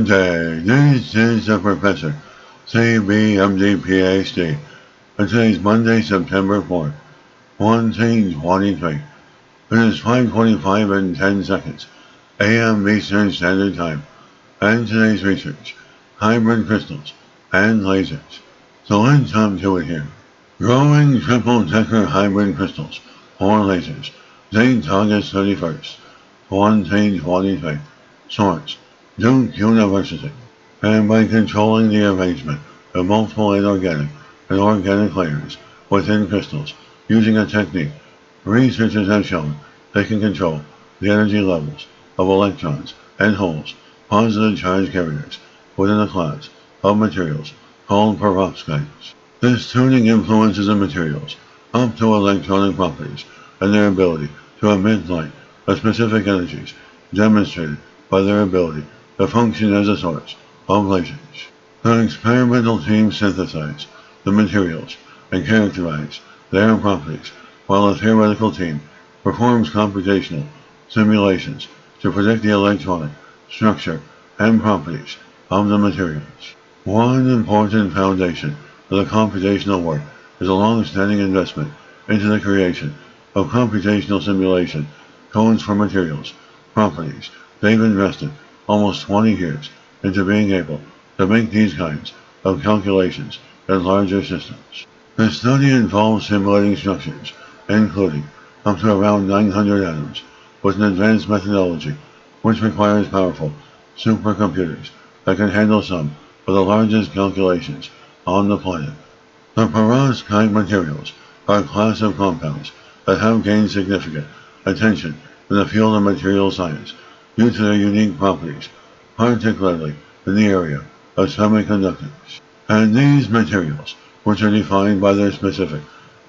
day. This is the Professor, CBMD PhD, and today's Monday, September 4th, 1923. It is 5:25 and 10 seconds, AM Eastern Standard Time, and today's research, hybrid crystals and lasers. So let's jump to it here. Growing triple-decker hybrid crystals, or lasers, date August 31st, 2023. Source, Duke University. And by controlling the arrangement of multiple inorganic and organic layers within crystals using a technique, researchers have shown they can control the energy levels of electrons and holes, positive charge carriers, within a class of materials called perovskites. This tuning influences the materials up to electronic properties and their ability to emit light at specific energies, demonstrated by their ability to function as a source of lasers. The experimental team synthesized the materials and characterized their properties, while the theoretical team performs computational simulations to predict the electronic structure and properties of the materials. One important foundation of the computational work is a long-standing investment into the creation of computational simulation codes for materials properties. They've invested almost 20 years into being able to make these kinds of calculations in larger systems. The study involves simulating structures, including up to around 900 atoms, with an advanced methodology which requires powerful supercomputers that can handle some of the largest calculations on the planet. The perovskite materials are a class of compounds that have gained significant attention in the field of material science due to their unique properties, particularly in the area of semiconductors. And these materials, which are defined by their specific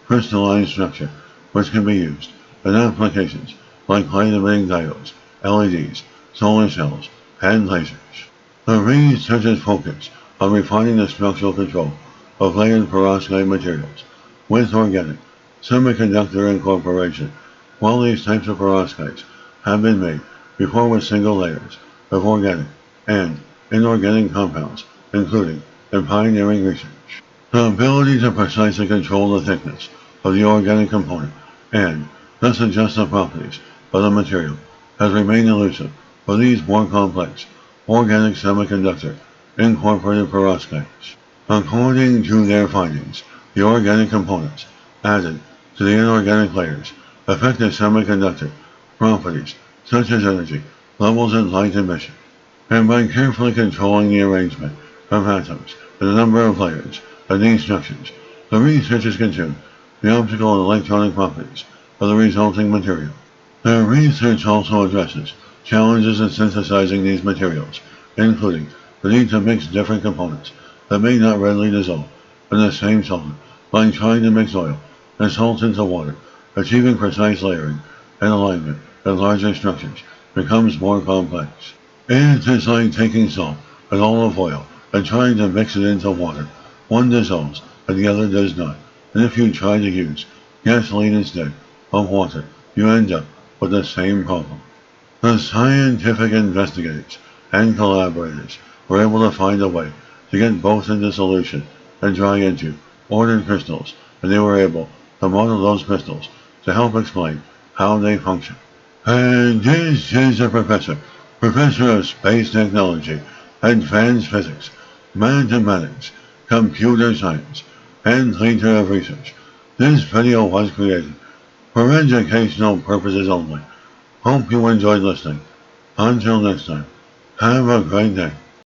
crystalline structure, which can be used in applications like light-emitting diodes, LEDs, solar cells, and lasers. The researchers focus on refining the structural control of layered perovskite materials with organic semiconductor incorporation, while these types of perovskites have been made before with single layers of organic and inorganic compounds, including in pioneering research. The ability to precisely control the thickness of the organic component and thus adjust the properties of the material has remained elusive for these more complex organic semiconductor incorporated perovskites. According to their findings, the organic components added to the inorganic layers affect the semiconductor properties such as energy, levels, and light emission. And by carefully controlling the arrangement of atoms and the number of layers of these structures, the researchers can tune the optical and electronic properties of the resulting material. Their research also addresses challenges in synthesizing these materials, including the need to mix different components that may not readily dissolve in the same solvent, like trying to mix oil and salt into water. Achieving precise layering and alignment in larger structures becomes more complex. It is like taking salt and olive oil and trying to mix it into water. One dissolves and the other does not. And if you try to use gasoline instead of water, you end up with the same problem. The scientific investigators and collaborators were able to find a way to get both into solution and dry into ordered crystals, and they were able to model those crystals to help explain how they function. And this is the Professor of Space Technology, Advanced Physics, Mathematics, Computer Science, and leader of research. This video was created for educational purposes only. Hope you enjoyed listening. Until next time, have a great day.